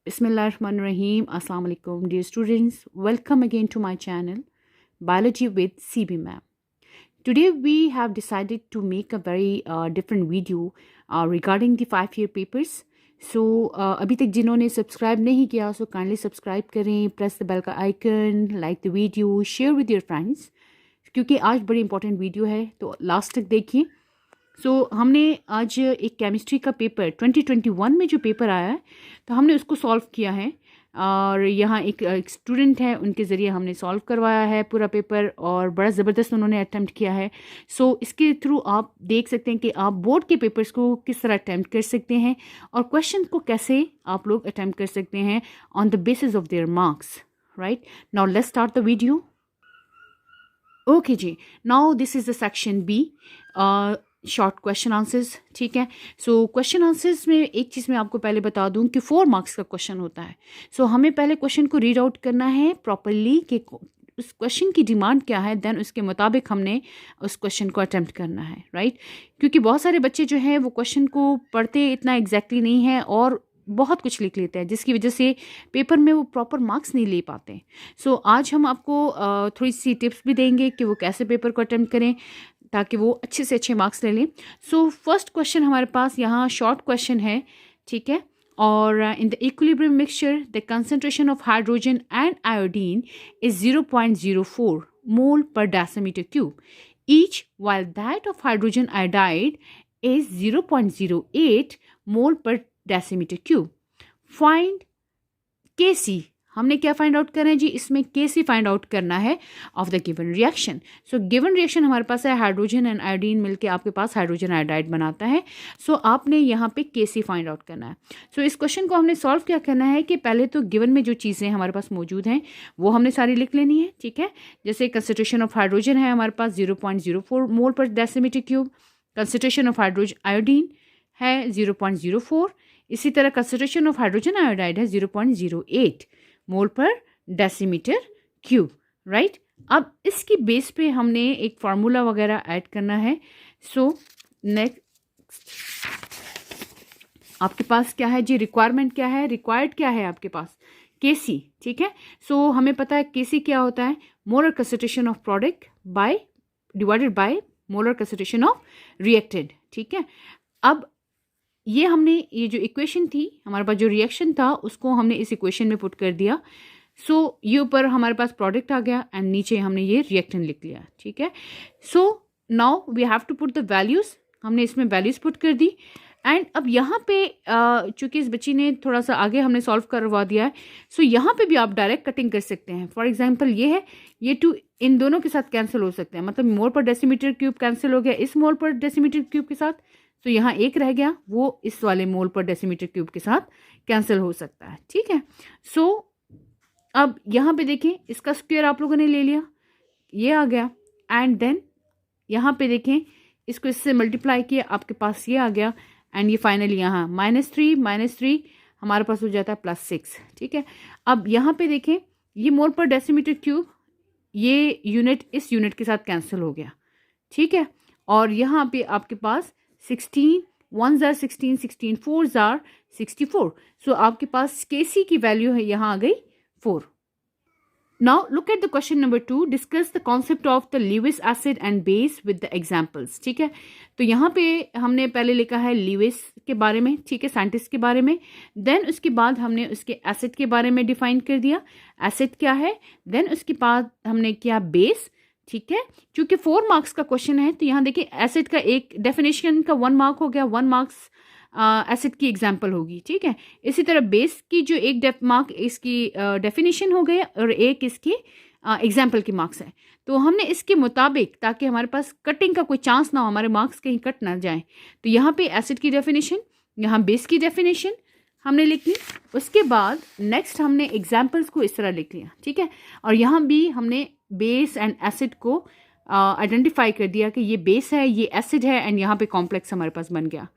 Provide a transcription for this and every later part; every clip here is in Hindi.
Bismillahirrahmanirrahim. Assalamu alaikum, dear students. Welcome again to my channel, Biology with CB Ma'am. Today we have decided to make a very different video regarding the 5-year papers. So अभी तक जिन्होंने सब्सक्राइब नहीं किया so kindly सब्सक्राइब करें, प्रेस द बेल का icon, like the video, share with your friends, क्योंकि आज बड़ी इंपॉर्टेंट वीडियो है तो लास्ट तक देखिए। हमने आज एक केमिस्ट्री का पेपर 2021 में जो पेपर आया है तो हमने उसको सॉल्व किया है और यहाँ एक स्टूडेंट है, उनके ज़रिए हमने सॉल्व करवाया है पूरा पेपर और बड़ा ज़बरदस्त उन्होंने अटैम्प्ट किया है। इसके थ्रू आप देख सकते हैं कि आप बोर्ड के पेपर्स को किस तरह अटैम्प्ट कर सकते हैं और क्वेश्चन को कैसे आप लोग अटैम्प्ट कर सकते हैं on the basis of their marks. Right, now let's start the video. Okay जी, now this is the section B, short question answers. ठीक है, क्वेश्चन आंसर्स में एक चीज़ मैं आपको पहले बता दूं कि 4 मार्क्स का क्वेश्चन होता है। हमें पहले क्वेश्चन को रीड आउट करना है प्रॉपरली कि उस क्वेश्चन की डिमांड क्या है, देन उसके मुताबिक हमने उस क्वेश्चन को अटेम्प्ट करना है। राइट, क्योंकि बहुत सारे बच्चे जो हैं वो क्वेश्चन को पढ़ते इतना एग्जैक्टली नहीं है और बहुत कुछ लिख लेते हैं, जिसकी वजह से पेपर में वो प्रॉपर मार्क्स नहीं ले पाते। आज हम आपको थोड़ी सी टिप्स भी देंगे कि वो कैसे पेपर को अटेम्प्ट करें ताकि वो अच्छे से अच्छे मार्क्स ले लें। फर्स्ट क्वेश्चन हमारे पास यहाँ शॉर्ट क्वेश्चन है। ठीक है, और in the equilibrium mixture the concentration of hydrogen and iodine is 0.04 मोल पर decimetre cube each, while that of hydrogen iodide is 0.08 मोल पर डेसीमीटर क्यूब। Find Kc। हमने क्या फाइंड आउट करना है जी, इसमें Kc फाइंड आउट करना है of the given reaction. Given reaction हमारे पास है हाइड्रोजन एंड आयोडीन मिलके आपके पास हाइड्रोजन आयोडाइड बनाता है। आपने यहाँ पे Kc फाइंड आउट करना है। इस क्वेश्चन को हमने सॉल्व क्या करना है कि पहले तो गिवन में जो चीज़ें हमारे पास मौजूद हैं वो हमने सारी लिख लेनी है। ठीक है, जैसे कंसंट्रेशन ऑफ हाइड्रोजन है हमारे पास 0.04 मोल पर decimetre cube, concentration of hydrogen iodine है 0.04, इसी तरह कंसंट्रेशन ऑफ हाइड्रोजन आयोडाइड है 0.08 मोल पर डेसीमीटर क्यूब। राइट, अब इसकी बेस पे हमने एक फार्मूला वगैरह ऐड करना है। नेक्स्ट आपके पास क्या है जी, रिक्वायरमेंट क्या है, रिक्वायर्ड क्या है आपके पास Kc। ठीक है, हमें पता है Kc क्या होता है, molar concentration of product by divided by molar concentration of reacted. ठीक है, अब ये जो इक्वेशन थी हमारे पास, जो रिएक्शन था उसको हमने इस इक्वेशन में पुट कर दिया। ये ऊपर हमारे पास प्रोडक्ट आ गया एंड नीचे हमने ये रिएक्टेंट लिख लिया। ठीक है, now we have to put the values. हमने इसमें वैल्यूज़ पुट कर दी एंड अब यहाँ पे चूँकि इस बच्ची ने थोड़ा सा आगे हमने सॉल्व करवा दिया है, यहाँ पे भी आप डायरेक्ट कटिंग कर सकते हैं। फॉर एग्जांपल ये है, ये 2 इन दोनों के साथ कैंसिल हो सकते हैं, मतलब मोल पर डेसीमीटर क्यूब कैंसिल हो गया इस मोल पर डेसीमीटर क्यूब के साथ, यहाँ एक रह गया, वो इस वाले मोल पर डेसीमीटर क्यूब के साथ कैंसिल हो सकता है। ठीक है, अब यहाँ पे देखें इसका स्क्वायर आप लोगों ने ले लिया, ये आ गया एंड देन यहाँ पे देखें इसको इससे मल्टीप्लाई किया, आपके पास ये आ गया एंड ये फाइनली यहाँ -3 हमारे पास हो जाता है +6। ठीक है, अब यहाँ पे देखें ये मोल पर डेसीमीटर क्यूब, ये यूनिट इस यूनिट के साथ कैंसिल हो गया। ठीक है, और यहाँ पे आपके पास 16 1s are 16, 16 4s are 64। आपके पास Kc की वैल्यू है यहाँ आ गई 4। Now look at the question number 2, discuss the concept of the Lewis acid and base with the examples. ठीक है, यहाँ पे हमने पहले लिखा है लीविस के बारे में, ठीक है, साइंटिस्ट के बारे में, देन उसके बाद हमने उसके एसिड के बारे में डिफाइन कर दिया, एसिड क्या है, देन उसके बाद हमने किया बेस। ठीक है, क्योंकि 4 मार्क्स का क्वेश्चन है तो यहाँ देखिए एसिड का एक डेफिनेशन का 1 मार्क हो गया, 1 मार्क्स एसिड की एग्जांपल होगी। ठीक है, इसी तरह बेस की जो एक मार्क इसकी डेफिनेशन हो गया और एक इसकी एग्जांपल की मार्क्स है। हमने इसके मुताबिक, ताकि हमारे पास कटिंग का कोई चांस ना हो, हमारे मार्क्स कहीं कट ना जाए, तो यहाँ पे एसिड की डेफिनेशन, यहाँ बेस की डेफिनेशन हमने लिख ली। उसके बाद नेक्स्ट हमने एग्जाम्पल्स को इस तरह लिख लिया। ठीक है, और यहाँ भी हमने बेस एंड एसिड को आइडेंटिफाई कर दिया कि ये बेस है, ये एसिड है एंड यहाँ पे कॉम्प्लेक्स हमारे पास बन गया।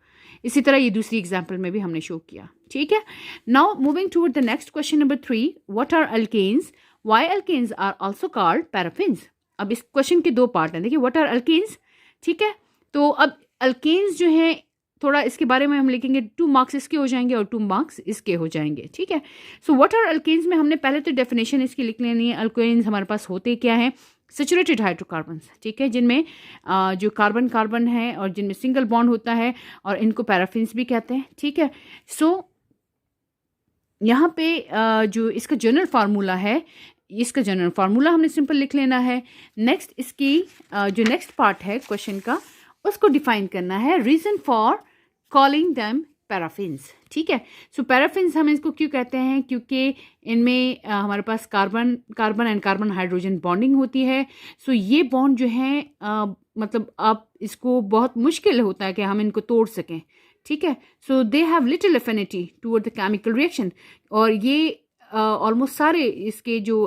इसी तरह ये दूसरी एग्जाम्पल में भी हमने शो किया। ठीक है, now moving toward the next question number 3, what are alkanes, why alkanes are also called paraffins. अब इस क्वेश्चन के 2 पार्ट हैं, देखिए व्हाट आर अल्केन्स। ठीक है, तो अब अल्केन्स जो हैं थोड़ा इसके बारे में हम लिखेंगे, 2 मार्क्स इसके हो जाएंगे और 2 मार्क्स इसके हो जाएंगे, ठीक है। सो व्हाट आर अल्केन्स में हमने पहले तो डेफिनेशन इसकी लिख लेनी है। अल्केन्स हमारे पास होते क्या है, सैचुरेटेड हाइड्रोकार्बन्स, ठीक है, जिनमें जो कार्बन कार्बन है और जिनमें सिंगल बॉन्ड होता है, और इनको पैराफिन्स भी कहते हैं, ठीक है। सो यहाँ पे जो इसका जनरल फार्मूला है, इसका जनरल फार्मूला हमने सिंपल लिख लेना है। नेक्स्ट इसकी जो नेक्स्ट पार्ट है क्वेश्चन का, उसको डिफाइन करना है, reason for calling them paraffins, ठीक है। सो पैराफिन्स हम इसको क्यों कहते हैं, क्योंकि इनमें हमारे पास carbon carbon and carbon hydrogen bonding होती है। सो ये बॉन्ड जो है मतलब आप इसको बहुत मुश्किल होता है कि हम इनको तोड़ सकें, ठीक है। So they have little affinity toward the chemical reaction, और ये ऑलमोस्ट सारे इसके जो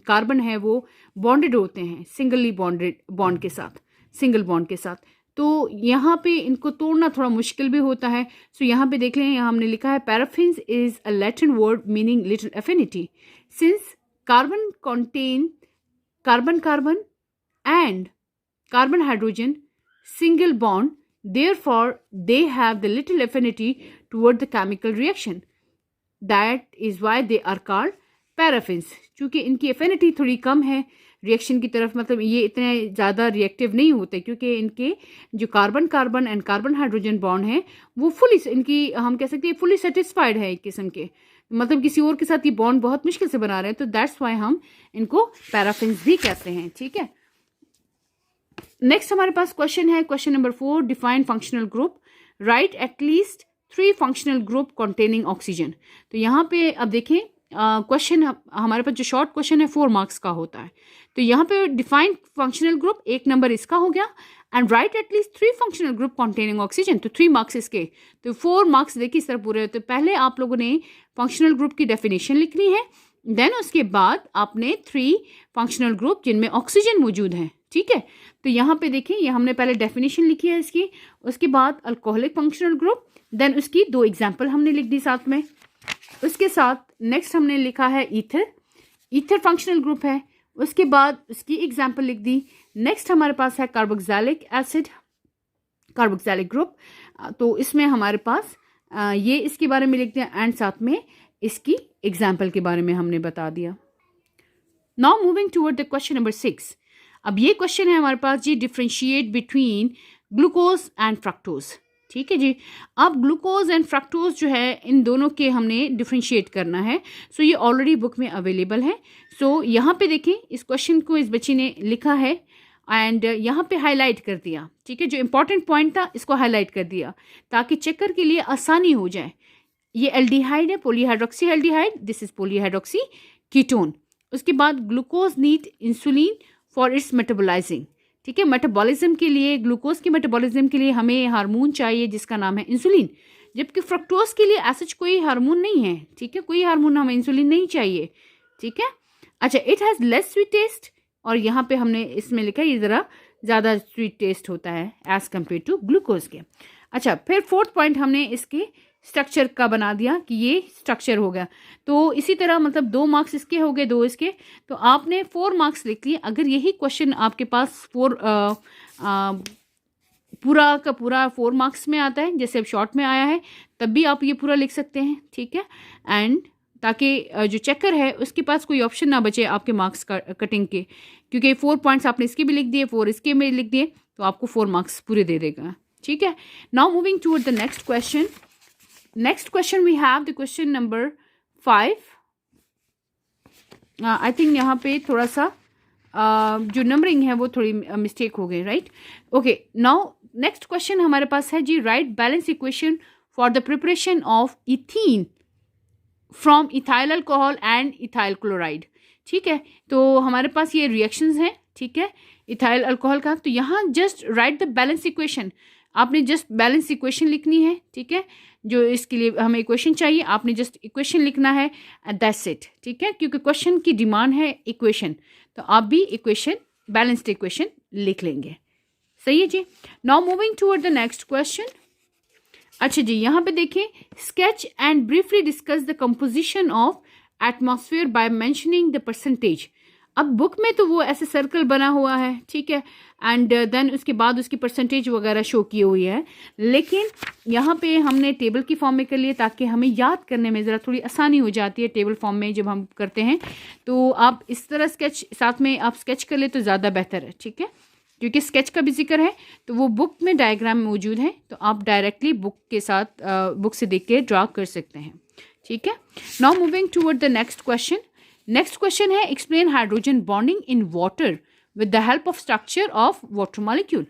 कार्बन है वो बॉन्डेड होते हैं सिंगली बॉन्डेड बॉन्ड के साथ, सिंगल बॉन्ड के साथ। तो यहाँ पे इनको तोड़ना थोड़ा मुश्किल भी होता है। सो यहाँ पे देख लें, यहाँ हमने लिखा है paraffins is a Latin word meaning little affinity, since carbon contain carbon carbon and carbon hydrogen single bond, therefore they have the little affinity toward the chemical reaction, that is why they are called paraffins। क्योंकि इनकी affinity थोड़ी कम है रिएक्शन की तरफ, मतलब ये इतने ज़्यादा रिएक्टिव नहीं होते, क्योंकि इनके जो carbon carbon and carbon hydrogen bond है वो फुली, इनकी हम कह सकते हैं फुली सेटिस्फाइड है एक किस्म के, मतलब किसी और के साथ ये बॉन्ड बहुत मुश्किल से बना रहे हैं, तो दैट्स वाई हम इनको पैराफिन्स भी कहते हैं, ठीक है। नेक्स्ट हमारे पास क्वेश्चन है, question number 4, define functional group, right at least 3 functional group containing oxygen. तो यहाँ पे अब देखें क्वेश्चन हमारे पास जो शॉर्ट क्वेश्चन है 4 मार्क्स का होता है। तो यहाँ पे डिफाइन फंक्शनल ग्रुप 1 नंबर इसका हो गया, and right at least 3 functional group containing oxygen, तो 3 मार्क्स इसके, तो 4 मार्क्स देखिए इस तरह पूरे होते। पहले आप लोगों ने फंक्शनल ग्रुप की डेफिनेशन लिखनी है, देन उसके बाद आपने 3 फंक्शनल ग्रुप जिनमें ऑक्सीजन मौजूद है, ठीक है। तो यहाँ पे देखिए, ये हमने पहले डेफिनेशन लिखी है इसकी, उसके बाद अल्कोहलिक फंक्शनल ग्रुप, देन उसकी 2 एग्जाम्पल हमने लिख दी साथ में। उसके साथ नेक्स्ट हमने लिखा है ईथर, ईथर फंक्शनल ग्रुप है, उसके बाद उसकी एग्जाम्पल लिख दी। नेक्स्ट हमारे पास है कार्बोक्सिलिक एसिड, कार्बोक्सिलिक ग्रुप, तो इसमें हमारे पास ये इसके बारे में लिख दिया, एंड साथ में इसकी एग्जाम्पल के बारे में हमने बता दिया। Now moving toward the question number 6। अब ये क्वेश्चन है हमारे पास जी, differentiate between glucose and fructose, ठीक है जी। अब ग्लूकोज एंड फ्रक्टोज जो है, इन दोनों के हमने डिफ्रेंशिएट करना है। सो ये ऑलरेडी बुक में अवेलेबल है। सो यहाँ पे देखें, इस क्वेश्चन को इस बच्ची ने लिखा है एंड यहाँ पे हाईलाइट कर दिया, ठीक है, जो इंपॉर्टेंट पॉइंट था इसको हाईलाइट कर दिया ताकि चेकर के लिए आसानी हो जाए। ये एल्डिहाइड है, polyhydroxy aldehyde, this is polyhydroxy ketone. उसके बाद glucose need insulin for its metabolising, ठीक है। मेटाबॉलिज्म के लिए, ग्लूकोज के मेटाबॉलिज्म के लिए हमें हार्मोन चाहिए जिसका नाम है इंसुलिन, जबकि फ्रक्टोज के लिए ऐसा कोई हार्मोन नहीं है, ठीक है, कोई हार्मोन, हमें इंसुलिन नहीं चाहिए, ठीक है। अच्छा, it has less sweet taste, और यहाँ पे हमने इसमें लिखा है ये ज़रा ज़्यादा स्वीट टेस्ट होता है एज कम्पेयर टू ग्लूकोज के। अच्छा, फिर 4th पॉइंट हमने इसके स्ट्रक्चर का बना दिया कि ये स्ट्रक्चर हो गया। तो इसी तरह मतलब 2 मार्क्स इसके हो गए, 2 इसके, तो आपने 4 मार्क्स लिख लिए। अगर यही क्वेश्चन आपके पास पूरा का पूरा 4 मार्क्स में आता है, जैसे अब शॉर्ट में आया है, तब भी आप ये पूरा लिख सकते हैं, ठीक है। एंड ताकि जो चेकर है उसके पास कोई ऑप्शन ना बचे आपके मार्क्स कटिंग के, क्योंकि 4 पॉइंट्स आपने इसके भी लिख दिए, 4 इसके में लिख दिए, तो आपको 4 मार्क्स पूरे दे देगा, ठीक है। Now moving toward the next question. Next question we have the question number 5। I think यहाँ पे थोड़ा सा जो नंबरिंग है वो थोड़ी मिस्टेक हो गई, right. Okay, now next question हमारे पास है जी, write balance equation for the preparation of ethene from ethyl alcohol and ethyl chloride, ठीक है। तो हमारे पास ये रिएक्शंस हैं, ठीक है, इथाइल अल्कोहल का। तो यहाँ just right the balance equation, आपने जस्ट बैलेंस इक्वेशन लिखनी है, ठीक है। जो इसके लिए हमें इक्वेशन चाहिए, आपने जस्ट इक्वेशन लिखना है, दैट्स इट, ठीक है, क्योंकि क्वेश्चन की डिमांड है इक्वेशन, तो आप भी इक्वेशन, बैलेंस्ड इक्वेशन लिख लेंगे, सही है जी। Now moving toward the next question. अच्छा जी, यहाँ पे देखिए, sketch and briefly discuss the composition of atmosphere by mentioning the percentage. अब बुक में तो वो ऐसे सर्कल बना हुआ है, ठीक है, एंड देन उसके बाद उसकी परसेंटेज वगैरह शो की हुई है, लेकिन यहाँ पे हमने टेबल की फॉर्म में कर लिए ताकि हमें याद करने में ज़रा थोड़ी आसानी हो जाती है टेबल फॉर्म में जब हम करते हैं। तो आप इस तरह स्केच साथ में आप स्केच कर ले तो ज़्यादा बेहतर है, ठीक है, क्योंकि स्केच का भी जिक्र है तो वो बुक में डायग्राम मौजूद है, तो आप डायरेक्टली बुक के साथ बुक से देख के ड्रा कर सकते हैं, ठीक है। Now moving toward the next question. Next question है explain hydrogen bonding in water with the help of structure of water molecule.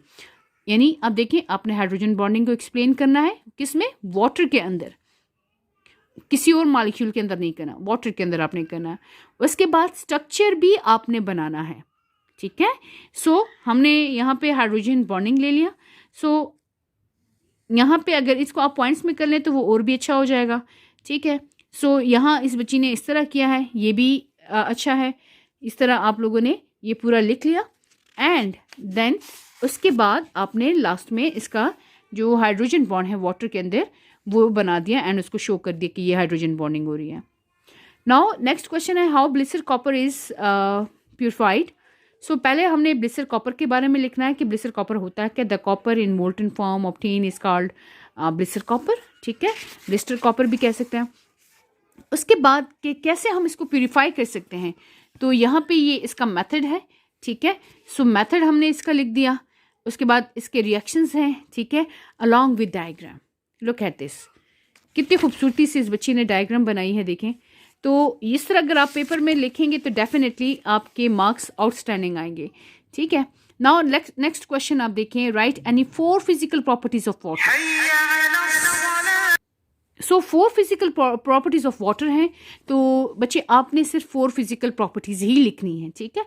यानी अब देखिए आपने हाइड्रोजन बॉन्डिंग को एक्सप्लेन करना है, किसमें, वाटर के अंदर, किसी और मॉलिक्यूल के अंदर नहीं करना, वाटर के अंदर आपने करना है। उसके बाद स्ट्रक्चर भी आपने बनाना है, ठीक है। सो हमने यहाँ पे हाइड्रोजन बॉन्डिंग ले लिया। सो यहाँ पे अगर इसको आप पॉइंट्स में कर लें तो वो और भी अच्छा हो जाएगा, ठीक है। सो यहाँ इस बच्ची ने इस तरह किया है, ये भी अच्छा है। इस तरह आप लोगों ने ये पूरा लिख लिया एंड देन उसके बाद आपने लास्ट में इसका जो हाइड्रोजन बॉन्ड है वाटर के अंदर वो बना दिया एंड उसको शो कर दिया कि ये हाइड्रोजन बॉन्डिंग हो रही है। नाउ नेक्स्ट क्वेश्चन है हाउ ब्लिसर कॉपर इज प्यूरिफाइड। सो पहले हमने ब्लिसर कॉपर के बारे में लिखना है कि ब्लिसर कॉपर होता है क्या। The copper in molten form obtain is called blister copper, ठीक है, ब्लिस्टर कॉपर भी कह सकते हैं। उसके बाद कि कैसे हम इसको प्यूरिफाई कर सकते हैं, तो यहाँ पे ये इसका मेथड है, ठीक है। सो मेथड हमने इसका लिख दिया। उसके बाद इसके रिएक्शंस हैं, ठीक है, along with diagram. Look at this, कितनी खूबसूरती से इस बच्ची ने डायग्राम बनाई है, देखें। तो इस तरह अगर आप पेपर में लिखेंगे तो डेफिनेटली आपके मार्क्स आउटस्टैंडिंग आएंगे, ठीक है। नाउ नेक्स्ट क्वेश्चन आप देखें, right any 4 physical properties of water. So 4 physical properties of water हैं, तो बच्चे आपने सिर्फ 4 फिजिकल प्रॉपर्टीज ही लिखनी है, ठीक है।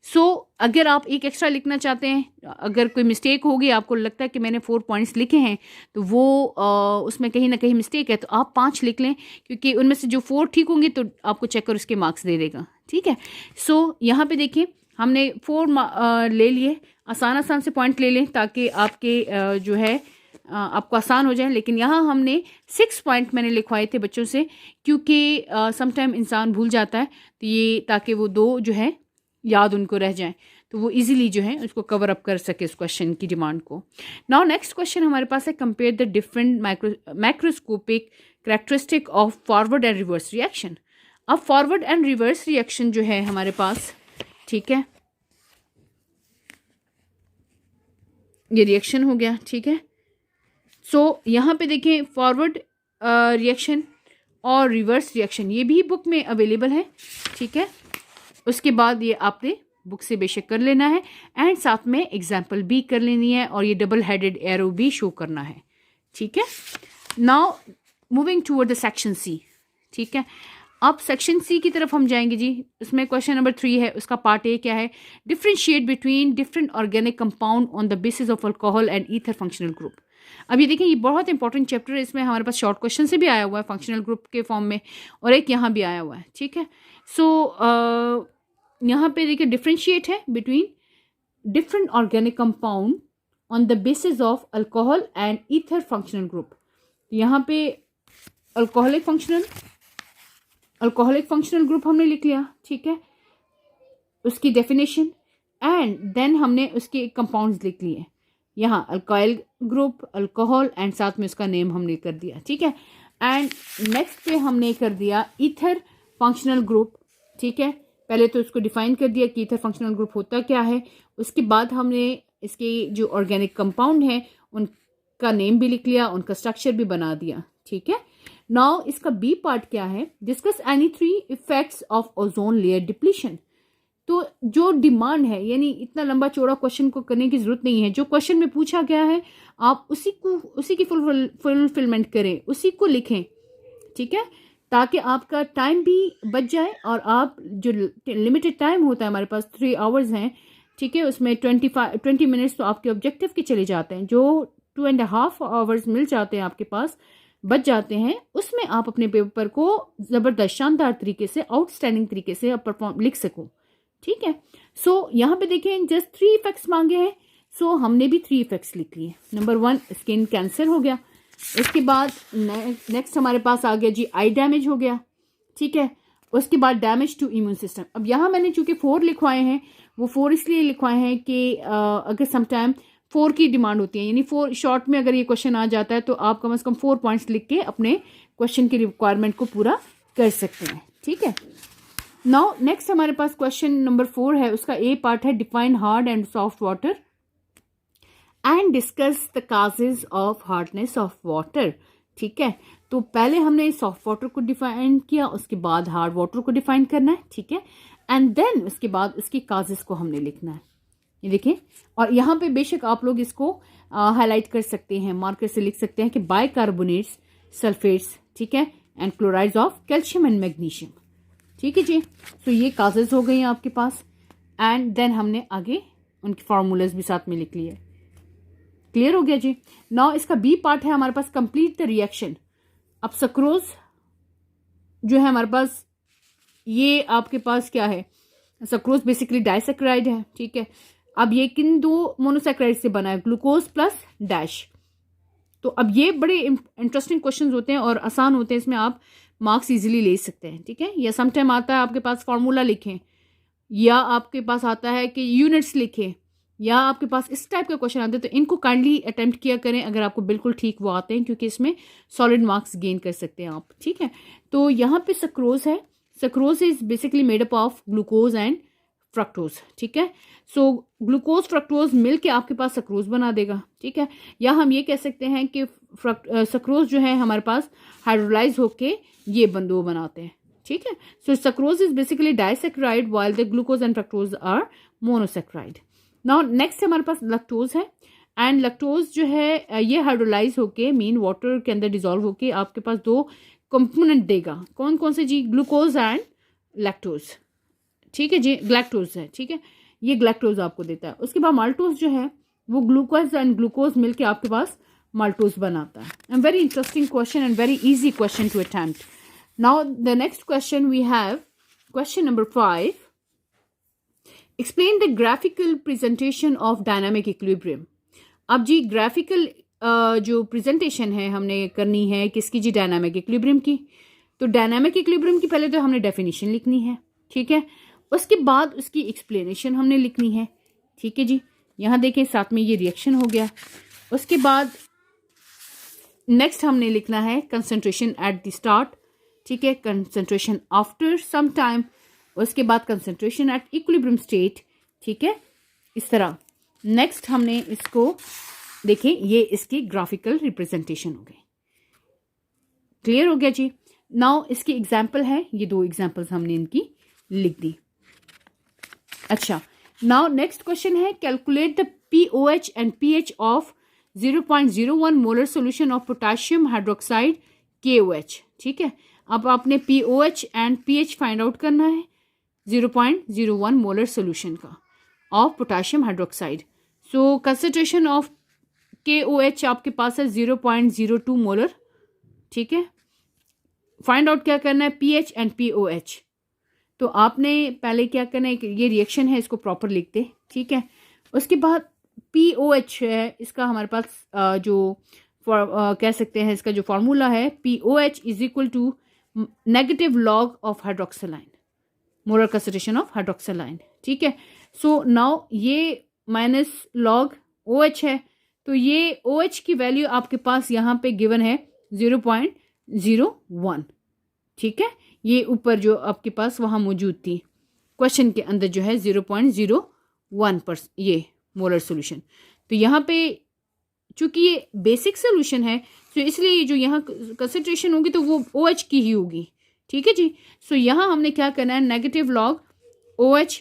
सो अगर आप एक एक्स्ट्रा लिखना चाहते हैं, अगर कोई मिस्टेक होगी, आपको लगता है कि मैंने 4 पॉइंट्स लिखे हैं तो वो उसमें कहीं ना कहीं मिस्टेक है, तो आप 5 लिख लें, क्योंकि उनमें से जो 4 ठीक होंगे तो आपको चेकर उसके मार्क्स दे देगा, ठीक है। सो यहाँ पे देखिए हमने 4 ले लिए, आसान से पॉइंट ले लें ताकि आपके जो है आपको आसान हो जाए। लेकिन यहाँ हमने 6 पॉइंट मैंने लिखवाए थे बच्चों से, क्योंकि समटाइम इंसान भूल जाता है, तो ये ताकि वो 2 जो है याद उनको रह जाए, तो वो इजीली जो है उसको कवर अप कर सके उस क्वेश्चन की डिमांड को। नाउ नेक्स्ट क्वेश्चन हमारे पास है compare the different macroscopic characteristic of forward and reverse reaction. अब फॉरवर्ड एंड रिवर्स रिएक्शन जो है हमारे पास, ठीक है, ये रिएक्शन हो गया, ठीक है। सो यहाँ पे देखें फॉरवर्ड रिएक्शन और रिवर्स रिएक्शन ये भी बुक में अवेलेबल है, ठीक है। उसके बाद ये आपने बुक से बेशक कर लेना है एंड साथ में एग्जाम्पल भी कर लेनी है और ये डबल हेडेड एरो भी शो करना है, ठीक है। Now moving toward the section C, ठीक है। अब सेक्शन सी की तरफ हम जाएंगे जी। उसमें क्वेश्चन नंबर 3 है, उसका पार्ट ए क्या है, differentiate between different organic compound on the basis of alcohol and ether functional group. अब ये देखें ये बहुत इंपॉर्टेंट चैप्टर है, इसमें हमारे पास शॉर्ट क्वेश्चन से भी आया हुआ है फंक्शनल ग्रुप के फॉर्म में और एक यहाँ भी आया हुआ है, ठीक है। सो यहाँ पे देखिए डिफ्रेंशिएट है between different organic compound on the basis of alcohol and ether functional group. यहाँ पे अल्कोहलिक फंक्शनल ग्रुप हमने लिख लिया, ठीक है, उसकी डेफिनेशन एंड देन हमने उसके कंपाउंड्स लिख लिए। यहाँ अल्काइल ग्रुप, अल्कोहल एंड साथ में उसका नेम हमने कर दिया, ठीक है। एंड नेक्स्ट पे हमने कर दिया ईथर फंक्शनल ग्रुप, ठीक है। पहले तो उसको डिफाइन कर दिया कि ईथर फंक्शनल ग्रुप होता क्या है, उसके बाद हमने इसके जो ऑर्गेनिक कंपाउंड हैं उनका नेम भी लिख लिया, उनका स्ट्रक्चर भी बना दिया, ठीक है। नाउ इसका बी पार्ट क्या है, discuss any 3 effects of ozone layer depletion. तो जो डिमांड है, यानी इतना लंबा चौड़ा क्वेश्चन को करने की जरूरत नहीं है, जो क्वेश्चन में पूछा गया है आप उसी की फुलफिलमेंट करें, उसी को लिखें, ठीक है, ताकि आपका टाइम भी बच जाए और आप जो लिमिटेड टाइम होता है हमारे पास 3 आवर्स हैं, ठीक है, उसमें 20 मिनट्स तो आपके ऑब्जेक्टिव के चले जाते हैं, जो 2.5 आवर्स मिल जाते हैं आपके पास बच जाते हैं, उसमें आप अपने पेपर को ज़बरदस्त शानदार तरीके से आउटस्टैंडिंग तरीके से परफॉर्म लिख सको, ठीक है। सो यहाँ पे देखें जस्ट 3 इफेक्ट्स मांगे हैं, सो हमने भी 3 इफेक्ट्स लिख लिए। नंबर 1 स्किन कैंसर हो गया, इसके बाद नेक्स्ट हमारे पास आ गया जी आई डैमेज हो गया, ठीक है, उसके बाद डैमेज टू इम्यून सिस्टम। अब यहाँ मैंने चूंकि 4 लिखवाए हैं, वो 4 इसलिए लिखवाए हैं कि अगर समटाइम 4 की डिमांड होती है, यानी 4 शॉर्ट में अगर ये क्वेश्चन आ जाता है तो आप कम से कम 4 पॉइंट्स लिख के अपने क्वेश्चन की रिक्वायरमेंट को पूरा कर सकते हैं। ठीक है, नाउ नेक्स्ट हमारे पास क्वेश्चन नंबर 4 है, उसका ए पार्ट है define hard and soft water and discuss the causes of hardness of water. ठीक है, तो पहले हमने सॉफ्ट वाटर को डिफाइन किया, उसके बाद हार्ड वाटर को डिफाइन करना है। ठीक है, एंड देन उसके बाद उसकी काजेज को हमने लिखना है। ये देखिए, और यहाँ पे बेशक आप लोग इसको हाईलाइट कर सकते हैं, मार्कर से लिख सकते हैं कि बाइकार्बोनेट्स, सल्फेट्स, ठीक है, and chlorides of calcium and magnesium. ठीक है जी, तो ये काजेज हो गई हैं आपके पास, एंड देन हमने आगे उनके फार्मूलाज भी साथ में लिख लिए। क्लियर हो गया जी। नाउ इसका बी पार्ट है हमारे पास कंप्लीट द रिएक्शन। अब सक्रोज जो है हमारे पास, ये आपके पास क्या है, सक्रोज बेसिकली डाइसेक्राइड है। ठीक है, अब ये किन 2 मोनोसेक्राइड से बना है, ग्लूकोज प्लस डैश। तो अब ये बड़े इंटरेस्टिंग क्वेश्चंस होते हैं और आसान होते हैं, इसमें आप मार्क्स इजीली ले सकते हैं। ठीक है, या समटाइम आता है आपके पास फार्मूला लिखें, या आपके पास आता है कि यूनिट्स लिखें, या आपके पास इस टाइप का क्वेश्चन आते हैं, तो इनको काइंडली अटेम्प्ट किया करें अगर आपको बिल्कुल ठीक वो आते हैं, क्योंकि इसमें सॉलिड मार्क्स गेन कर सकते हैं आप। ठीक है, तो यहाँ पे सक्रोज है, sucrose is basically made up of glucose and fructose. ठीक है, सो ग्लूकोज फ्रक्टोज मिल के आपके पास सक्रोज बना देगा। ठीक है, या हम ये कह सकते हैं कि सक्रोज जो है हमारे पास हाइड्रोलाइज होके ये बंदो बनाते हैं। ठीक है, so sucrose is basically disaccharide while the glucose and fructose are monosaccharide. Now next हमारे पास लैक्टोज है, एंड लैक्टोज जो है ये हाइड्रोलाइज होके मीन वाटर के अंदर डिजोल्व होके आपके पास 2 कंपोनेंट देगा। कौन कौन से जी, ग्लूकोज एंड लैक्टोज। ठीक है जी, ग्लैक्टोज है। ठीक है, ये ग्लैक्टोज आपको देता है। उसके बाद माल्टोज जो है वो ग्लूकोज एंड ग्लूकोज मिलके आपके पास माल्टोज बनाता है। And very interesting question and very easy question to attempt. Now the next question we have question number 5, explain the graphical presentation of dynamic equilibrium. अब जी ग्राफिकल जो प्रेजेंटेशन है हमने करनी है किसकी जी, डायनामिक इक्विलिब्रियम की। तो डायनामिक इक्विलिब्रियम की पहले तो हमने डेफिनेशन लिखनी है। ठीक है, उसके बाद उसकी एक्सप्लेनेशन हमने लिखनी है। ठीक है जी, यहाँ देखें साथ में ये रिएक्शन हो गया। उसके बाद नेक्स्ट हमने लिखना है कंसंट्रेशन एट द स्टार्ट। ठीक है, कंसंट्रेशन आफ्टर सम टाइम, उसके बाद कंसंट्रेशन एट इक्विलिब्रियम स्टेट। ठीक है, इस तरह नेक्स्ट हमने इसको देखें, ये इसकी ग्राफिकल रिप्रेजेंटेशन हो गई। क्लियर हो गया जी। नाउ इसकी एग्जाम्पल है, ये 2 एग्जाम्पल्स हमने इनकी लिख दी। अच्छा, नाउ नेक्स्ट क्वेश्चन है calculate the pOH and pH of 0.01 molar solution of potassium hydroxide KOH। ठीक है, अब आपने pOH and pH find out करना है 0.01 मोलर सोल्यूशन का of potassium hydroxide. So concentration of KOH आपके पास है 0.02 मोलर। ठीक है, फाइंड आउट क्या करना है, pH एंड pOH। तो आपने पहले क्या करना है, ये रिएक्शन है इसको प्रॉपर लिख दे। ठीक है, उसके बाद pOH है, इसका हमारे पास कह सकते हैं इसका जो फॉर्मूला है pOH is equal to negative log of hydroxyl ion, molar concentration of hydroxyl ion. ठीक है, सो नाउ ये माइनस लॉग OH है, तो ये OH की वैल्यू आपके पास यहाँ पे गिवन है 0.01। ठीक है, ये ऊपर जो आपके पास वहाँ मौजूद थी क्वेश्चन के अंदर जो है 0.01 पर ये मोलर सोल्यूशन। तो यहाँ पे चूंकि ये बेसिक सोल्यूशन है तो इसलिए जो यहाँ कंसंट्रेशन होगी तो वो OH की ही होगी। ठीक है जी, सो यहाँ हमने क्या करना है, negative log OH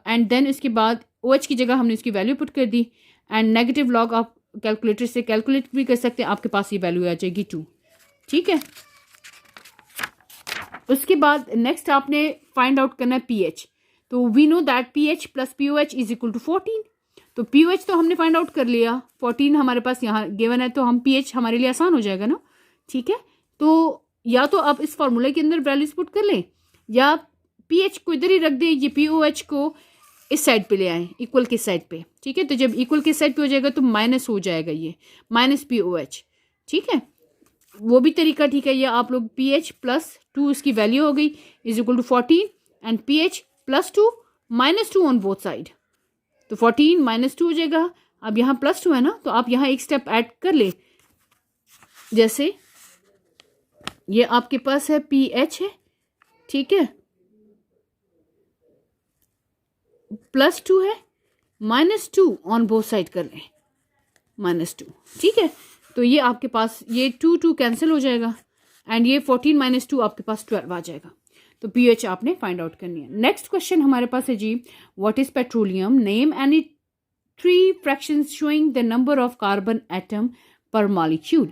and then उसके बाद OH की जगह हमने उसकी वैल्यू पुट कर दी, एंड नेगेटिव लॉग आप कैलकुलेटर से कैलकुलेट भी कर सकते हैं, आपके पास ये वैल्यू आ जाएगी 2। ठीक है, उसके बाद नेक्स्ट आपने फाइंड आउट करना है pH। तो we know that pH plus pOH is equal to 14। तो pOH तो हमने फाइंड आउट कर लिया, 14 हमारे पास यहाँ गिवन है, तो हम pH हमारे लिए आसान हो जाएगा ना। ठीक है, तो या तो आप इस फॉर्मूले के अंदर वैल्यूज पुट कर लें, या pH को इधर ही रख दें, ये pOH को इस साइड पे ले आए, इक्वल के साइड पे। ठीक है, तो जब इक्वल के साइड पे हो जाएगा तो माइनस हो जाएगा, ये माइनस pOH। ठीक है, वो भी तरीका ठीक है, ये आप लोग pH प्लस 2 इसकी वैल्यू हो गई is equal to 14 and pH plus 2 minus 2 on both side, तो 14 माइनस 2 हो जाएगा। अब यहाँ प्लस 2 है ना, तो आप यहाँ एक स्टेप ऐड कर ले, जैसे ये आपके पास है pH है, ठीक है, प्लस 2 है, माइनस 2 ऑन बोथ साइड कर लें, माइनस 2, ठीक है। तो ये आपके पास ये 2 कैंसिल हो जाएगा एंड ये 14 माइनस 2 आपके पास 12 आ जाएगा। तो pH आपने फाइंड आउट करनी है। नेक्स्ट क्वेश्चन हमारे पास है जी, what is petroleum, name any 3 fractions showing the number of carbon atom per molecule.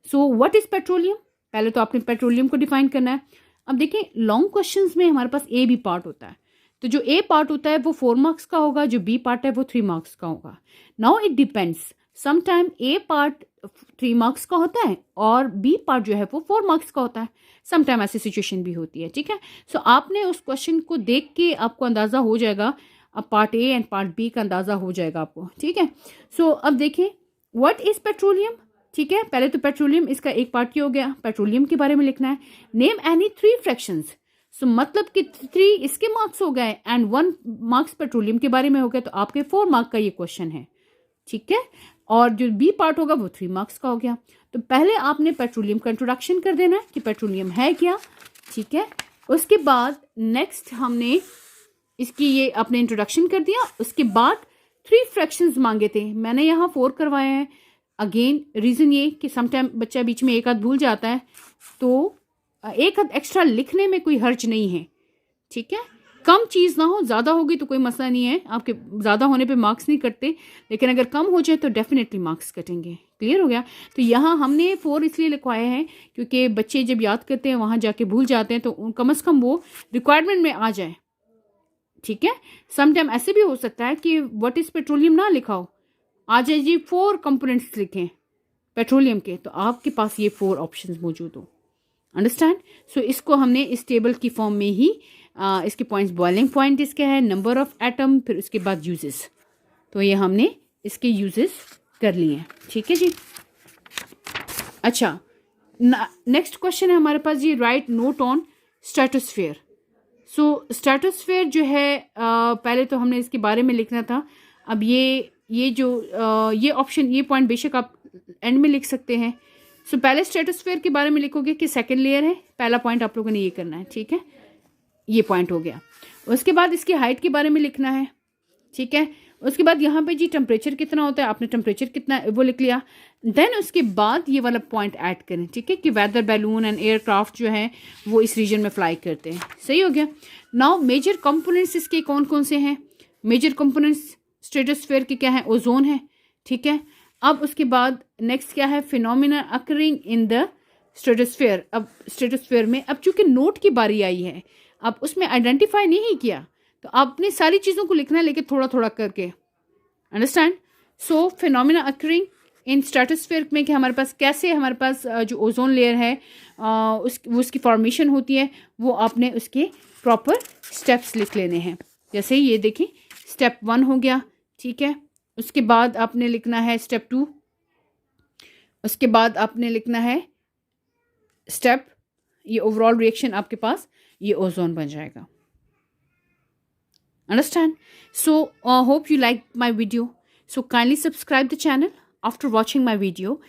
So what is petroleum, पहले तो आपने पेट्रोलियम को डिफाइन करना है। अब देखें लॉन्ग क्वेश्चंस में हमारे पास ए बी पार्ट होता है, तो जो ए पार्ट होता है वो 4 मार्क्स का होगा, जो बी पार्ट है वो 3 मार्क्स का होगा। Now it depends, sometime A part 3 marks का होता है और बी पार्ट जो है वो 4 मार्क्स का होता है, समटाइम ऐसी सिचुएशन भी होती है, ठीक है। सो आपने उस क्वेश्चन को देख के आपको अंदाज़ा हो जाएगा, अब part A and part B का अंदाज़ा हो जाएगा आपको, ठीक है। सो अब देखें व्हाट इज़ पेट्रोलियम, ठीक है। पहले तो पेट्रोलियम इसका एक पार्ट क्या हो गया, पेट्रोलियम के बारे में लिखना है। नेम एनी 3 फ्रैक्शंस, सो मतलब कि 3 इसके मार्क्स हो गए एंड 1 मार्क्स पेट्रोलियम के बारे में हो गया, तो आपके 4 मार्क का ये क्वेश्चन है, ठीक है। और जो बी पार्ट होगा वो 3 मार्क्स का हो गया। तो पहले आपने पेट्रोलियम का इंट्रोडक्शन कर देना है कि पेट्रोलियम है क्या, ठीक है। उसके बाद नेक्स्ट हमने इसकी ये अपने इंट्रोडक्शन कर दिया, उसके बाद 3 फ्रैक्शंस मांगे थे, मैंने यहाँ 4 करवाए हैं। अगेन रीज़न ये कि समटाइम बच्चा बीच में एक आध भूल जाता है, तो एक आध एक्स्ट्रा लिखने में कोई हर्ज नहीं है, ठीक है। कम चीज़ ना हो, ज़्यादा होगी तो कोई मसला नहीं है, आपके ज़्यादा होने पे मार्क्स नहीं कटते, लेकिन अगर कम हो जाए तो डेफिनेटली मार्क्स कटेंगे। क्लियर हो गया। तो यहाँ हमने 4 इसलिए लिखवाए हैं क्योंकि बच्चे जब याद करते हैं वहाँ जाके भूल जाते हैं, तो कम से कम वो रिक्वायरमेंट में आ जाए, ठीक है। समटाइम ऐसे भी हो सकता है कि व्हाट इज़ पेट्रोलियम ना लिखा हो, आ जाए जी 4 कंपोनेंट्स लिखें पेट्रोलियम के, तो आपके पास ये 4 ऑप्शंस मौजूद हो। अंडरस्टैंड। सो इसको हमने इस टेबल की फॉर्म में ही इसके पॉइंट्स, बॉइलिंग पॉइंट इसके है, नंबर ऑफ एटम, फिर उसके बाद यूजेस, तो ये हमने इसके यूजेस कर लिए हैं, ठीक है जी। अच्छा, नेक्स्ट क्वेश्चन है हमारे पास, ये right note on stratosphere. So stratosphere जो है पहले तो हमने इसके बारे में लिखना था। अब ये जो ये ऑप्शन, ये पॉइंट बेशक आप एंड में लिख सकते हैं। सो पहले स्ट्रेटोस्फेयर के बारे में लिखोगे कि सेकंड लेयर है, पहला पॉइंट आप लोगों ने ये करना है, ठीक है। ये पॉइंट हो गया। उसके बाद इसकी हाइट के बारे में लिखना है, ठीक है। उसके बाद यहाँ पे जी टेम्परेचर कितना होता है, आपने टेम्परेचर कितना वो लिख लिया। देन उसके बाद ये वाला पॉइंट ऐड करें, ठीक है, कि वेदर बैलून एंड एयरक्राफ्ट जो है वो इस रीजन में फ्लाई करते हैं। सही हो गया। नाउ मेजर कंपोनेंट्स इसके कौन कौन से हैं, मेजर कंपोनेंट्स स्ट्रेटोस्फेयर के क्या है, ओजोन है, ठीक है। अब उसके बाद नेक्स्ट क्या है, phenomena occurring in the stratosphere. अब स्ट्रेटोस्फेयर में अब चूंकि नोट की बारी आई है, अब उसमें आइडेंटिफाई नहीं किया, तो आपने सारी चीज़ों को लिखना है, लेकिन थोड़ा थोड़ा करके। Understand. So phenomena occurring in stratosphere में कि हमारे पास कैसे, हमारे पास जो ओजोन लेयर है उसकी फॉर्मेशन होती है, वो आपने उसके प्रॉपर स्टेप्स लिख लेने हैं। जैसे ये देखिए, स्टेप 1 हो गया, ठीक है। उसके बाद आपने लिखना है स्टेप 2, उसके बाद आपने लिखना है स्टेप, ये ओवरऑल रिएक्शन आपके पास ये ओजोन बन जाएगा। Understand? So hope you like my video. So kindly subscribe the channel after watching my video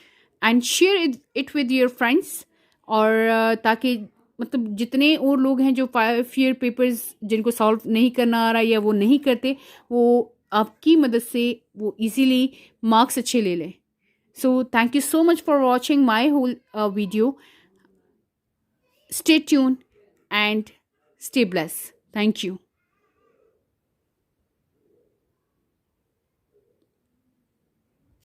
and share it with your friends, और ताकि मतलब जितने और लोग हैं जो 5 ईयर पेपर्स जिनको सॉल्व नहीं करना आ रहा या वो नहीं करते, वो आपकी मदद से वो इजीली मार्क्स अच्छे ले लें। So thank you so much for watching my whole video. Stay tuned and stay blessed. Thank you.